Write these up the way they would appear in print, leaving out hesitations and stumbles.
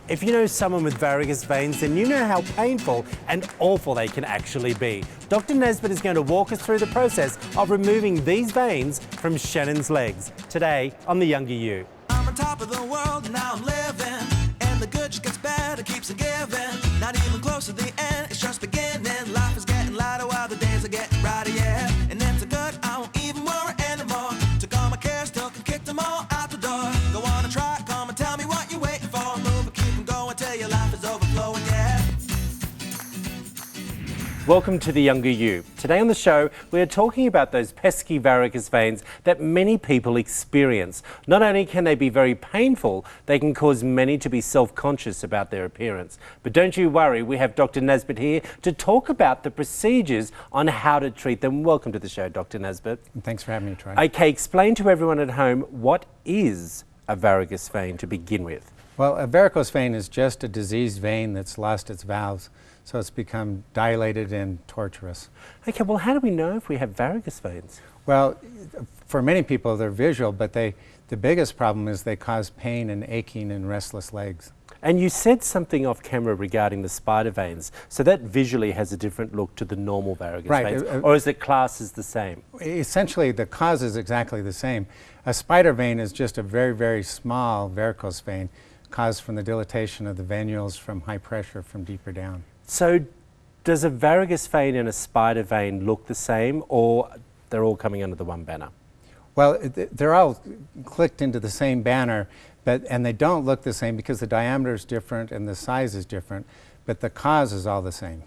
If you know someone with varicose veins, then you know how painful and awful they can actually be. Dr. Naisbitt is going to walk us through the process of removing these veins from Shannon's legs, today on The Younger You. I'm on top of the world, now I'm living, and the good just gets better, keeps on giving. Not even close to the end, it's just beginning. Life is getting lighter while the days are getting brighter, yeah. And it's a good, I won't even worry anymore. Took all my cares, still can kick them all out the door. Go on and try, come and tell me what you're waiting for. Move and keep them going till your life is overflowing, yeah. Welcome to The Younger You. Today on the show, we are talking about those pesky varicose veins that many people experience. Not only can they be very painful, they can cause many to be self-conscious about their appearance. But don't you worry, we have Dr. Naisbitt here to talk about the procedures on how to treat them. Welcome to the show, Dr. Naisbitt. Thanks for having me, Troy. Okay, explain to everyone at home, what is a varicose vein to begin with? Well, a varicose vein is just a diseased vein that's lost its valves, so it's become dilated and tortuous. Okay, well, how do we know if we have varicose veins? Well, for many people, they're visual, but the biggest problem is they cause pain and aching and restless legs. And you said something off camera regarding the spider veins, so that visually has a different look to the normal varicose veins, or is it classed as the same? Essentially, the cause is exactly the same. A spider vein is just a very, very small varicose vein caused from the dilatation of the venules from high pressure from deeper down. So does a varicose vein and a spider vein look the same, or they're all coming under the one banner? Well, they're all clicked into the same banner, and they don't look the same because the diameter is different and the size is different, but the cause is all the same.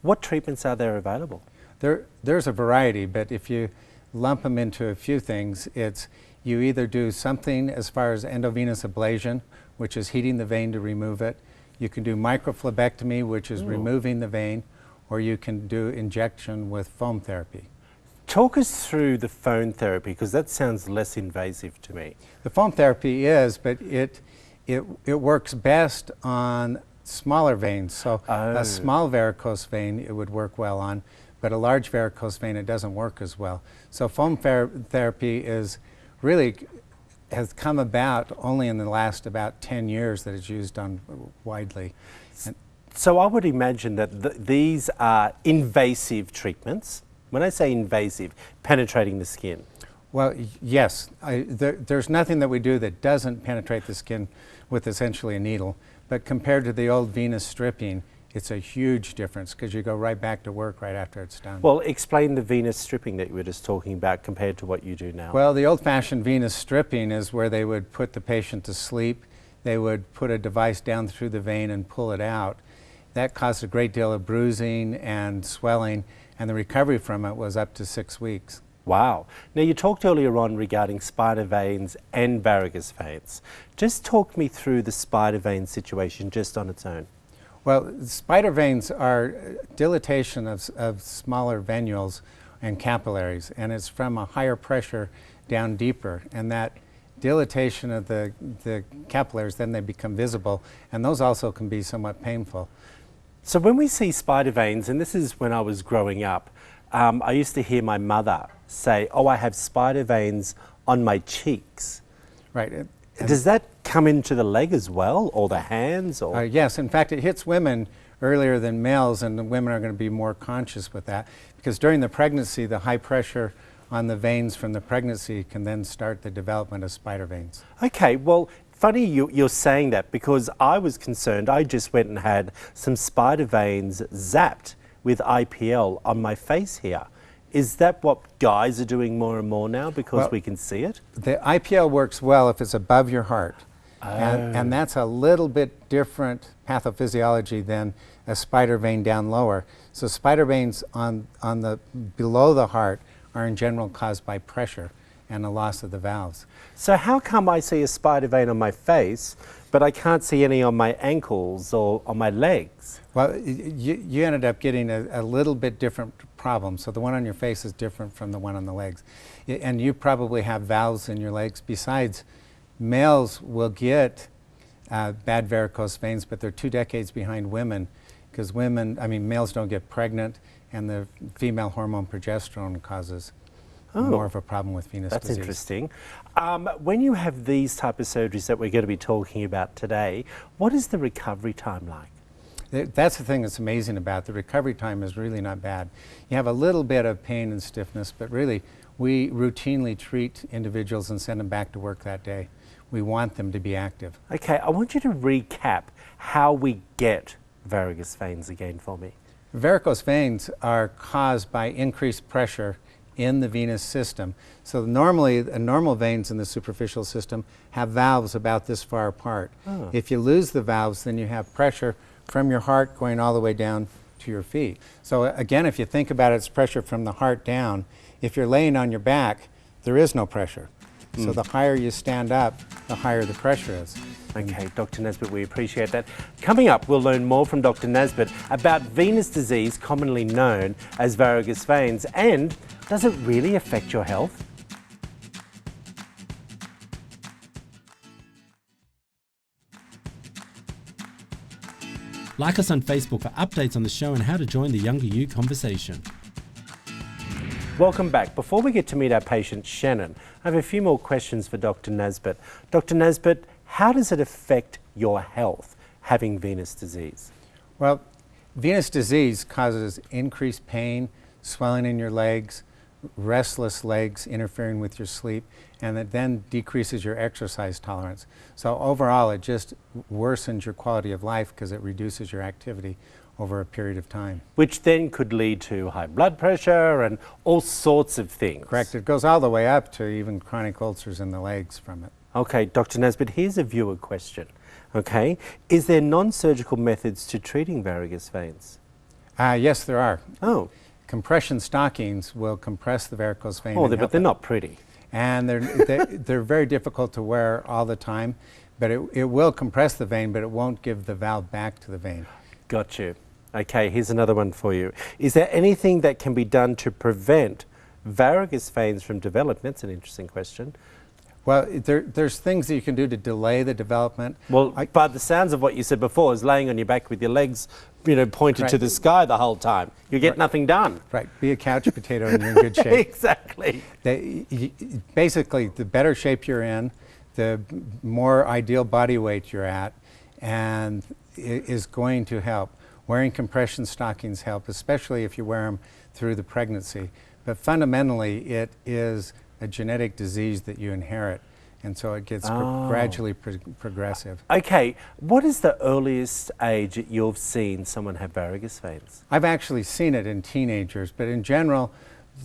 What treatments are there available? There's a variety, but if you lump them into a few things, it's you either do something as far as endovenous ablation, which is heating the vein to remove it. You can do microphlebectomy, which is removing the vein, or you can do injection with foam therapy. Talk us through the foam therapy, because that sounds less invasive to me. The foam therapy is, but it works best on smaller veins. So a small varicose vein it would work well on, but a large varicose vein it doesn't work as well. So foam therapy is really has come about only in the last about 10 years that it's used on widely. So I would imagine that these are invasive treatments. When I say invasive, penetrating the skin. Well, yes. There's nothing that we do that doesn't penetrate the skin with essentially a needle. But compared to the old venous stripping, it's a huge difference because you go right back to work right after it's done. Well, explain the venous stripping that you were just talking about compared to what you do now. Well, the old-fashioned venous stripping is where they would put the patient to sleep. They would put a device down through the vein and pull it out. That caused a great deal of bruising and swelling, and the recovery from it was up to 6 weeks. Wow. Now, you talked earlier on regarding spider veins and varicose veins. Just talk me through the spider vein situation just on its own. Well, spider veins are dilatation of smaller venules and capillaries, and it's from a higher pressure down deeper. And that dilatation of the capillaries, then they become visible, and those also can be somewhat painful. So when we see spider veins, and this is when I was growing up, I used to hear my mother say, "Oh, I have spider veins on my cheeks." Right. Does that come into the leg as well, or the hands? Or yes, in fact, it hits women earlier than males, and the women are going to be more conscious with that because during the pregnancy, the high pressure on the veins from the pregnancy can then start the development of spider veins. Okay, well, funny you're saying that because I was concerned. I just went and had some spider veins zapped with IPL on my face here. Is that what guys are doing more and more now because we can see it? The IPL works well if it's above your heart. And that's a little bit different pathophysiology than a spider vein down lower. So spider veins on the below the heart are in general caused by pressure and a loss of the valves. So how come I see a spider vein on my face, but I can't see any on my ankles or on my legs? Well, you ended up getting a little bit different problem. So the one on your face is different from the one on the legs. And you probably have valves in your legs. Besides, males will get bad varicose veins, but they're 2 decades behind women because males don't get pregnant and the female hormone progesterone causes more of a problem with venous That's disease. interesting. When you have these type of surgeries that we're going to be talking about today, what is the recovery time like? That's the thing that's amazing about it. The recovery time is really not bad. You have a little bit of pain and stiffness, but really we routinely treat individuals and send them back to work that day. We want them to be active. Okay, I want you to recap how we get varicose veins again for me. Varicose veins are caused by increased pressure in the venous system. So normally, normal veins in the superficial system have valves about this far apart. Oh. If you lose the valves, then you have pressure from your heart going all the way down to your feet. So again, if you think about it, it's pressure from the heart down. If you're laying on your back, there is no pressure. So the higher you stand up, the higher the pressure is. Okay, Dr. Naisbitt, we appreciate that. Coming up, we'll learn more from Dr. Naisbitt about venous disease, commonly known as varicose veins, and does it really affect your health? Like us on Facebook for updates on the show and how to join the Younger You conversation. Welcome back. Before we get to meet our patient, Shannon, I have a few more questions for Dr. Naisbitt. Dr. Naisbitt, how does it affect your health, having venous disease? Well, venous disease causes increased pain, swelling in your legs, restless legs interfering with your sleep, and it then decreases your exercise tolerance. So overall, it just worsens your quality of life because it reduces your activity over a period of time. Which then could lead to high blood pressure and all sorts of things. Correct. It goes all the way up to even chronic ulcers in the legs from it. Okay, Dr. Naisbitt, here's a viewer question. Okay, is there non-surgical methods to treating varicose veins? Yes, there are. Oh. Compression stockings will compress the varicose vein. Oh, and but help they're it. not pretty. And they're very difficult to wear all the time, but it will compress the vein, but it won't give the valve back to the vein. Got you. Okay, here's another one for you. Is there anything that can be done to prevent varicose veins from developing? That's an interesting question. Well, there's things that you can do to delay the development. Well, by the sounds of what you said before, is laying on your back with your legs, pointed to the sky the whole time. You get nothing done. Right, be a couch potato and you're in good shape. Exactly. Basically, the better shape you're in, the more ideal body weight you're at, and it is going to help. Wearing compression stockings help, especially if you wear them through the pregnancy. But fundamentally, it is a genetic disease that you inherit, and so it gets gradually progressive. Okay, what is the earliest age that you've seen someone have varicose veins? I've actually seen it in teenagers, but in general,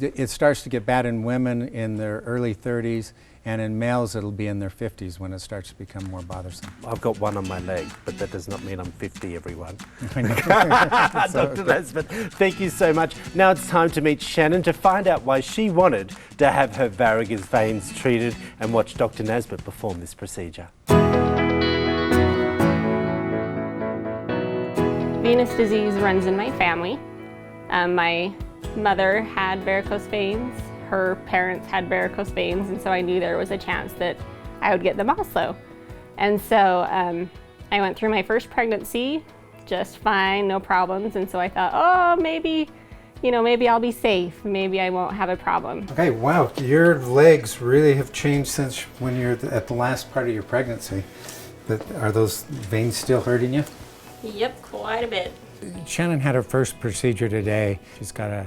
it starts to get bad in women in their early 30s, and in males it'll be in their 50s when it starts to become more bothersome. I've got one on my leg, but that does not mean I'm 50, everyone. I know. Dr. Naisbitt, thank you so much. Now it's time to meet Shannon to find out why she wanted to have her varicose veins treated and watch Dr. Naisbitt perform this procedure. Venous disease runs in my family. My mother had varicose veins. Her parents had varicose veins, and so I knew there was a chance that I would get them also. And so I went through my first pregnancy just fine, no problems, and so I thought, oh, maybe I'll be safe. Maybe I won't have a problem. Okay, wow, your legs really have changed since when you're at the last part of your pregnancy. But are those veins still hurting you? Yep, quite a bit. Shannon had her first procedure today. She's got a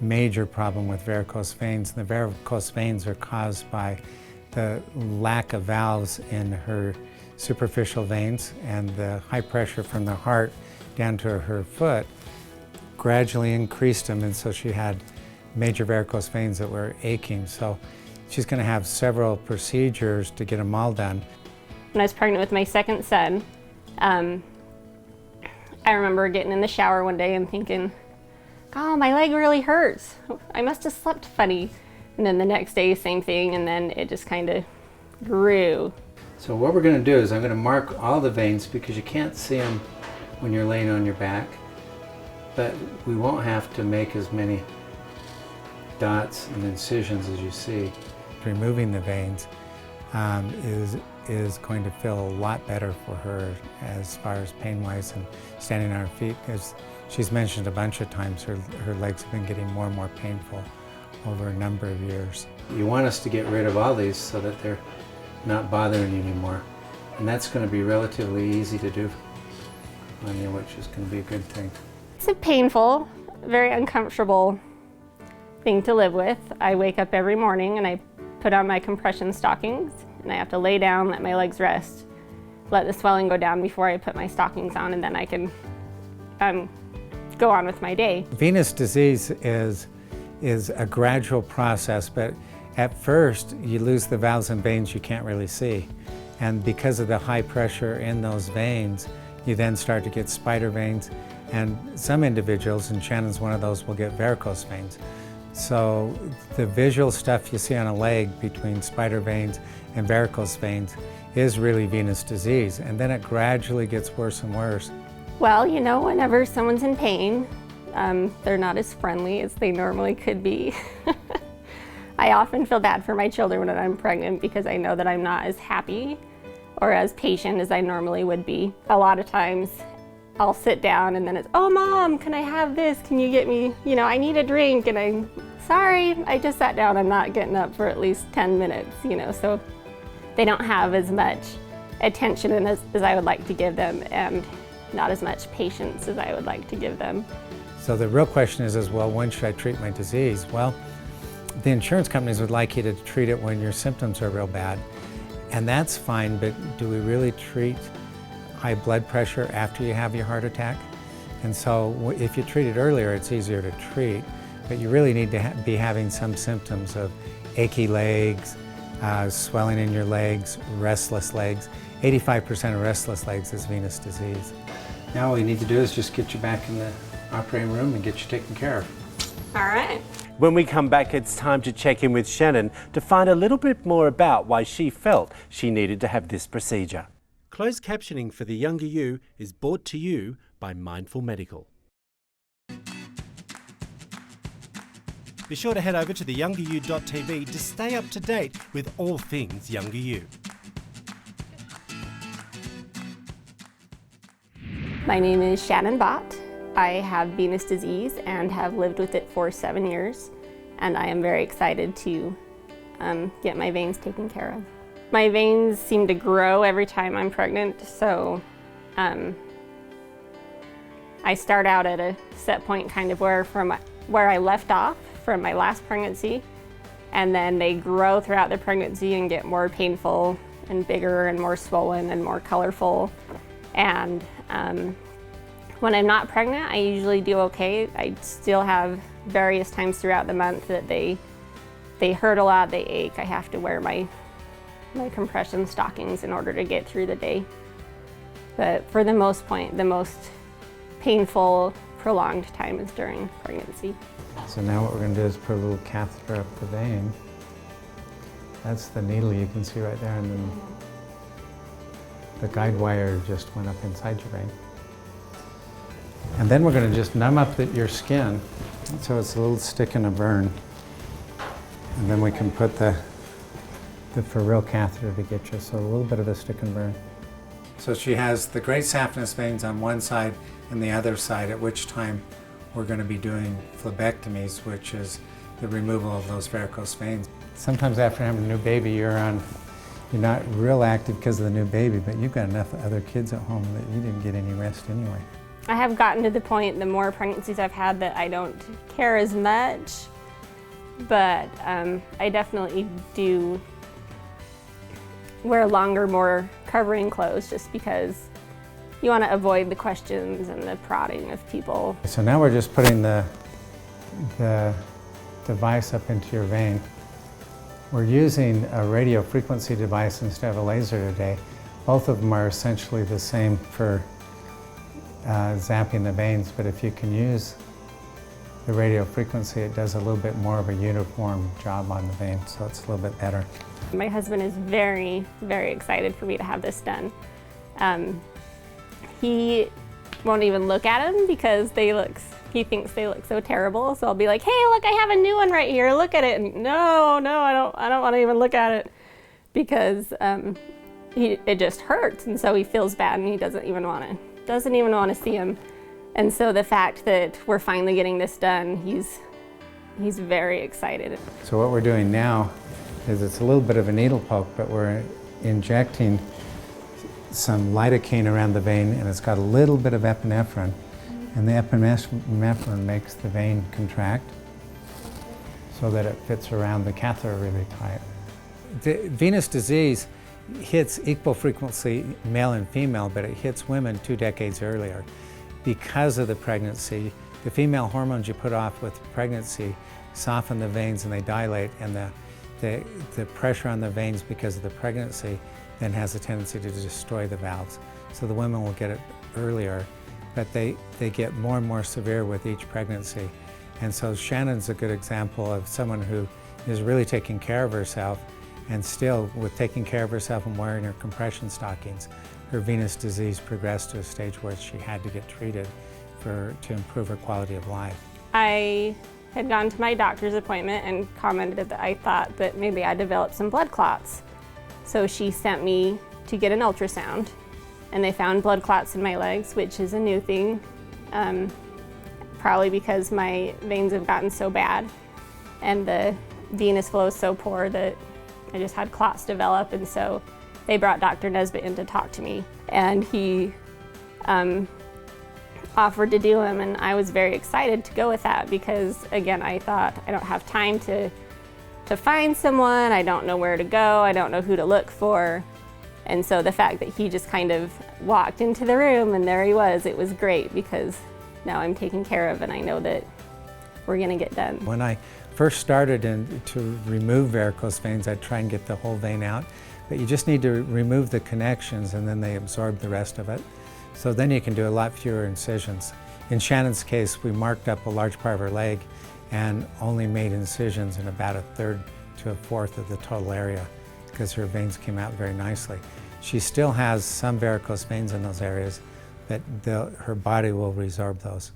major problem with varicose veins. The varicose veins are caused by the lack of valves in her superficial veins, and the high pressure from the heart down to her foot gradually increased them, and so she had major varicose veins that were aching. So she's going to have several procedures to get them all done. When I was pregnant with my second son, I remember getting in the shower one day and thinking, oh, my leg really hurts. I must have slept funny. And then the next day, same thing, and then it just kind of grew. So what we're going to do is I'm going to mark all the veins because you can't see them when you're laying on your back, but we won't have to make as many dots and incisions as you see. Removing the veins is going to feel a lot better for her as far as pain-wise and standing on her feet, because she's mentioned a bunch of times her legs have been getting more and more painful over a number of years. You want us to get rid of all these so that they're not bothering you anymore. And that's going to be relatively easy to do on you, which is going to be a good thing. It's a painful, very uncomfortable thing to live with. I wake up every morning and I put on my compression stockings and I have to lay down, let my legs rest, let the swelling go down before I put my stockings on, and then I can go on with my day. Venous disease is a gradual process, but at first you lose the valves and veins you can't really see. And because of the high pressure in those veins, you then start to get spider veins, and some individuals, and Shannon's one of those, will get varicose veins. So the visual stuff you see on a leg between spider veins and varicose veins is really venous disease, and then it gradually gets worse and worse. Well, you know, whenever someone's in pain, they're not as friendly as they normally could be. I often feel bad for my children when I'm pregnant because I know that I'm not as happy or as patient as I normally would be. A lot of times I'll sit down and then it's, oh Mom, can I have this? Can you get me, you know, I need a drink, and I'm sorry, I just sat down, I'm not getting up for at least 10 minutes, you know, so they don't have as much attention as I would like to give them, and not as much patience as I would like to give them. So the real question is well, when should I treat my disease? Well, the insurance companies would like you to treat it when your symptoms are real bad, and that's fine, but do we really treat high blood pressure after you have your heart attack? And so if you treat it earlier, it's easier to treat, but you really need to be having some symptoms of achy legs, swelling in your legs, restless legs. 85% of restless legs is venous disease. Now all you need to do is just get you back in the operating room and get you taken care of. All right. When we come back, it's time to check in with Shannon to find a little bit more about why she felt she needed to have this procedure. Closed captioning for The Younger You is brought to you by Mindful Medical. Be sure to head over to theyoungeryou.tv to stay up to date with all things Younger You. My name is Shannon Bott. I have venous disease and have lived with it for 7 years, and I am very excited to get my veins taken care of. My veins seem to grow every time I'm pregnant, so I start out at a set point kind of where I left off from my last pregnancy, and then they grow throughout the pregnancy and get more painful and bigger and more swollen and more colorful. And when I'm not pregnant, I usually do okay. I still have various times throughout the month that they hurt a lot, they ache. I have to wear my compression stockings in order to get through the day. But for the most painful, prolonged time is during pregnancy. So now what we're going to do is put a little catheter up the vein. That's the needle you can see right there, and then the guide wire just went up inside your vein. And then we're going to just numb up your skin so it's a little stick and a burn. And then we can put the for real catheter to get you, so a little bit of a stick and burn. So she has the great saphenous veins on one side and the other side, at which time we're going to be doing phlebectomies, which is the removal of those varicose veins. Sometimes after having a new baby, you're not real active because of the new baby, but you've got enough other kids at home that you didn't get any rest anyway. I have gotten to the point, the more pregnancies I've had, that I don't care as much, but I definitely do wear longer, more covering clothes just because you want to avoid the questions and the prodding of people. So now we're just putting the device up into your vein. We're using a radio frequency device instead of a laser today. Both of them are essentially the same for zapping the veins, but if you can use the radio frequency, it does a little bit more of a uniform job on the vein, so it's a little bit better. My husband is very, very excited for me to have this done. He won't even look at them because he thinks they look so terrible. So I'll be like, hey, look, I have a new one right here. Look at it. And no, I don't want to even look at it because it just hurts. And so he feels bad and he doesn't even want to see him. And so the fact that we're finally getting this done, he's very excited. So what we're doing now is it's a little bit of a needle poke, but we're injecting some lidocaine around the vein, and it's got a little bit of epinephrine, and the epinephrine makes the vein contract so that it fits around the catheter really tight. The venous disease hits equal frequency male and female, but it hits women 2 decades earlier. Because of the pregnancy, the female hormones you put off with pregnancy soften the veins and they dilate, and the pressure on the veins because of the pregnancy then has a tendency to destroy the valves. So the women will get it earlier, but they get more and more severe with each pregnancy. And so Shannon's a good example of someone who is really taking care of herself, and still, with taking care of herself and wearing her compression stockings, her venous disease progressed to a stage where she had to get treated to improve her quality of life. I had gone to my doctor's appointment and commented that I thought that maybe I developed some blood clots. So she sent me to get an ultrasound, and they found blood clots in my legs, which is a new thing, probably because my veins have gotten so bad and the venous flow is so poor that I just had clots develop. And so they brought Dr. Naisbitt in to talk to me, and he offered to do them, and I was very excited to go with that because, again, I thought I don't have time to find someone, I don't know where to go, I don't know who to look for. And so the fact that he just kind of walked into the room and there he was, it was great because now I'm taken care of and I know that we're gonna get done. When I first started to remove varicose veins, I'd try and get the whole vein out, but you just need to remove the connections and then they absorb the rest of it. So then you can do a lot fewer incisions. In Shannon's case, we marked up a large part of her leg and only made incisions in about 1/3 to 1/4 of the total area because her veins came out very nicely. She still has some varicose veins in those areas, but her body will resorb those.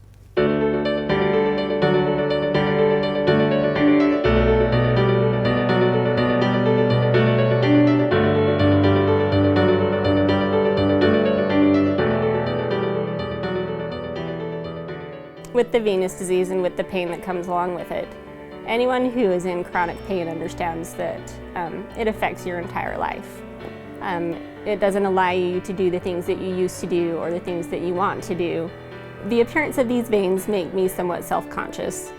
With the venous disease and with the pain that comes along with it, anyone who is in chronic pain understands that it affects your entire life. It doesn't allow you to do the things that you used to do or the things that you want to do. The appearance of these veins make me somewhat self-conscious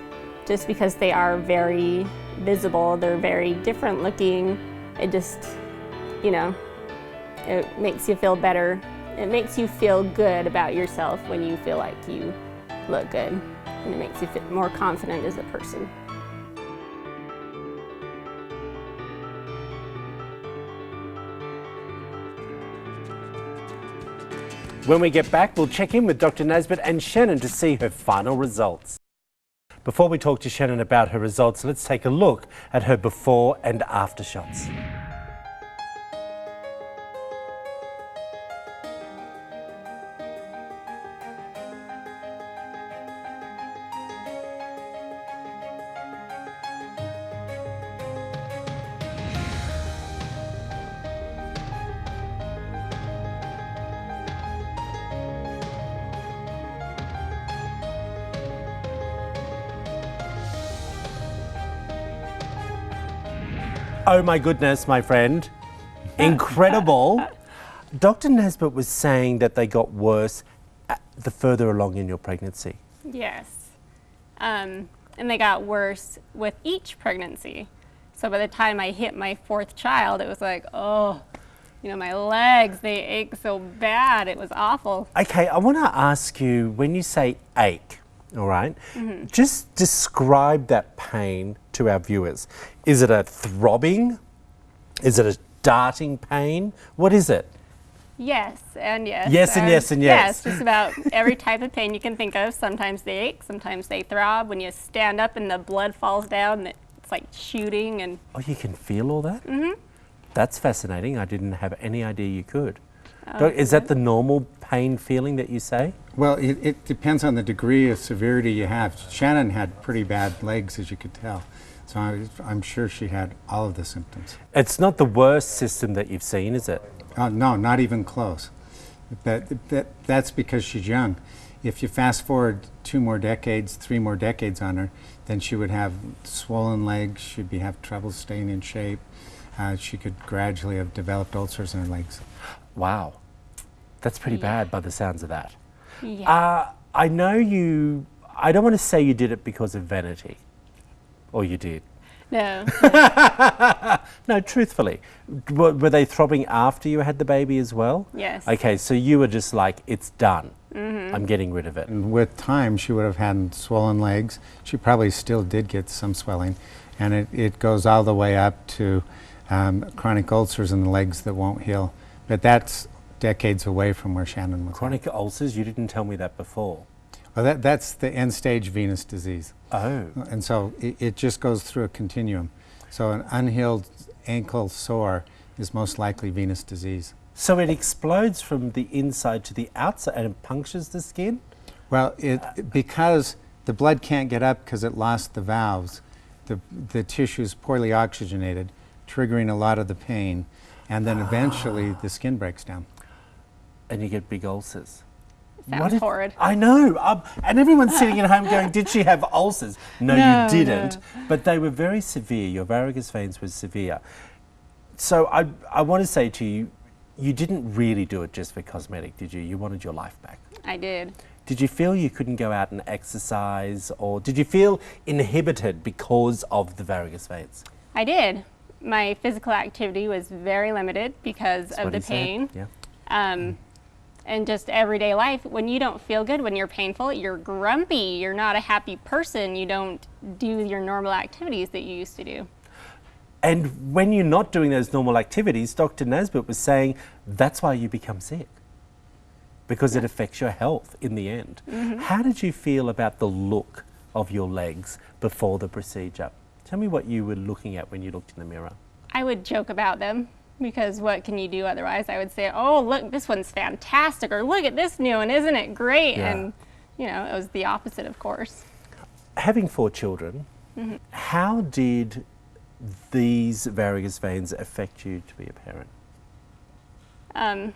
just because they are very visible, they're very different looking. It just, you know, it makes you feel better. It makes you feel good about yourself when you feel like you look good, and it makes you feel more confident as a person. When we get back, we'll check in with Dr. Naisbitt and Shannon to see her final results. Before we talk to Shannon about her results, let's take a look at her before and after shots. Oh my goodness, my friend. Incredible. Dr. Naisbitt was saying that they got worse the further along in your pregnancy. Yes. And they got worse with each pregnancy. So by the time I hit my 4th child, it was like, oh, you know, my legs, they ache so bad. It was awful. Okay, I want to ask you, when you say ache, all right, just describe that pain to our viewers. Is it a throbbing? Is it a darting pain? What is it? Yes and yes. Yes and yes and yes. Yes, just about every type of pain you can think of. Sometimes they ache, sometimes they throb. When you stand up and the blood falls down, it's like shooting. And oh, you can feel all that? Mm-hmm. That's fascinating. I didn't have any idea you could. Oh, is that the normal pain feeling that you say? Well, it depends on the degree of severity you have. Shannon had pretty bad legs, as you could tell. So I'm sure she had all of the symptoms. It's not the worst system that you've seen, is it? No, not even close. That's because she's young. If you fast forward 2 more decades, 3 more decades on her, then she would have swollen legs, she'd have trouble staying in shape, she could gradually have developed ulcers in her legs. Wow. That's pretty bad by the sounds of that. Yeah. I know I don't want to say you did it because of vanity. Or you did. No. No, truthfully. Were they throbbing after you had the baby as well? Yes. Okay, so you were just like, it's done. I'm getting rid of it. And with time, she would have had swollen legs. She probably still did get some swelling. And it goes all the way up to chronic ulcers in the legs that won't heal. But that's decades away from where Shannon was. Chronic ulcers? You didn't tell me that before. Well, that's the end-stage venous disease. Oh. And so it just goes through a continuum. So an unhealed ankle sore is most likely venous disease. So it explodes from the inside to the outside and it punctures the skin? Well, because the blood can't get up because it lost the valves, the tissue is poorly oxygenated, triggering a lot of the pain, and then eventually the skin breaks down. And you get big ulcers. Sounds horrid. I know. And everyone's sitting at home going, did she have ulcers? No, you didn't. No. But they were very severe. Your varicose veins were severe. So I want to say to you, you didn't really do it just for cosmetic, did you? You wanted your life back. I did. Did you feel you couldn't go out and exercise, or did you feel inhibited because of the varicose veins? I did. My physical activity was very limited because of the pain. Yeah. And just everyday life, when you don't feel good, when you're painful, you're grumpy, you're not a happy person, you don't do your normal activities that you used to do. And when you're not doing those normal activities, Dr. Naisbitt was saying that's why you become sick, because it affects your health in the end. How did you feel about the look of your legs before the procedure? Tell me what you were looking at when you looked in the mirror. I would joke about them, because what can you do otherwise? I would say, oh, look, this one's fantastic, or look at this new one, isn't it great? Yeah. And, you know, it was the opposite, of course. Having 4 children, how did these varicose veins affect you to be a parent?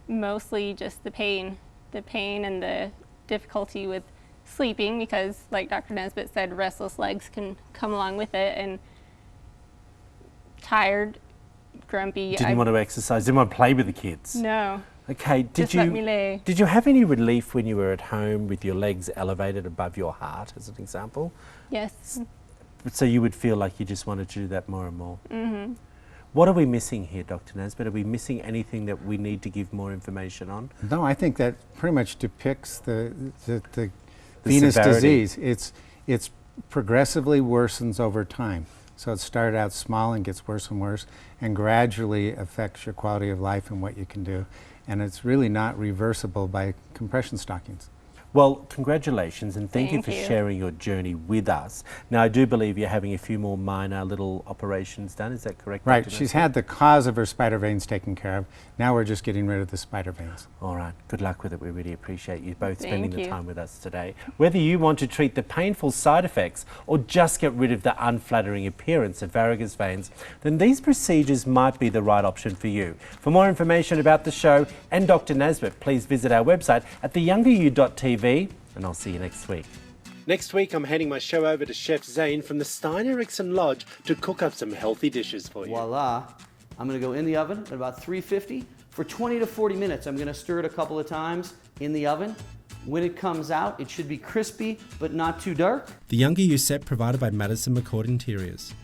Mostly just the pain and the difficulty with sleeping, because like Dr. Naisbitt said, restless legs can come along with it, and tired, grumpy. Didn't want to exercise, didn't want to play with the kids? No. Okay, Let me lay. Did you have any relief when you were at home with your legs elevated above your heart, as an example? Yes. So you would feel like you just wanted to do that more and more? What are we missing here, Dr. Naisbitt? Are we missing anything that we need to give more information on? No, I think that pretty much depicts the venous severity. disease. It's progressively worsens over time. So it started out small and gets worse and worse, and gradually affects your quality of life and what you can do. And it's really not reversible by compression stockings. Well, congratulations, and thank you for Thank you. sharing your journey with us. Now, I do believe you're having a few more minor little operations done. Is that correct? Right. Dr. She's Naisbitt? had the cause of her spider veins taken care of. Now we're just getting rid of the spider veins. All right. Good luck with it. We really appreciate you both spending Thank the you. time with us today. Whether you want to treat the painful side effects or just get rid of the unflattering appearance of varicose veins, then these procedures might be the right option for you. For more information about the show and Dr. Naisbitt, please visit our website at theyoungeryou.tv, and I'll see you next week. Next week, I'm handing my show over to Chef Zane from the Stein Erikson Lodge to cook up some healthy dishes for you. Voila. I'm going to go in the oven at about 350 for 20 to 40 minutes. I'm going to stir it a couple of times in the oven. When it comes out, it should be crispy but not too dark. The Younger You set provided by Madison McCord Interiors.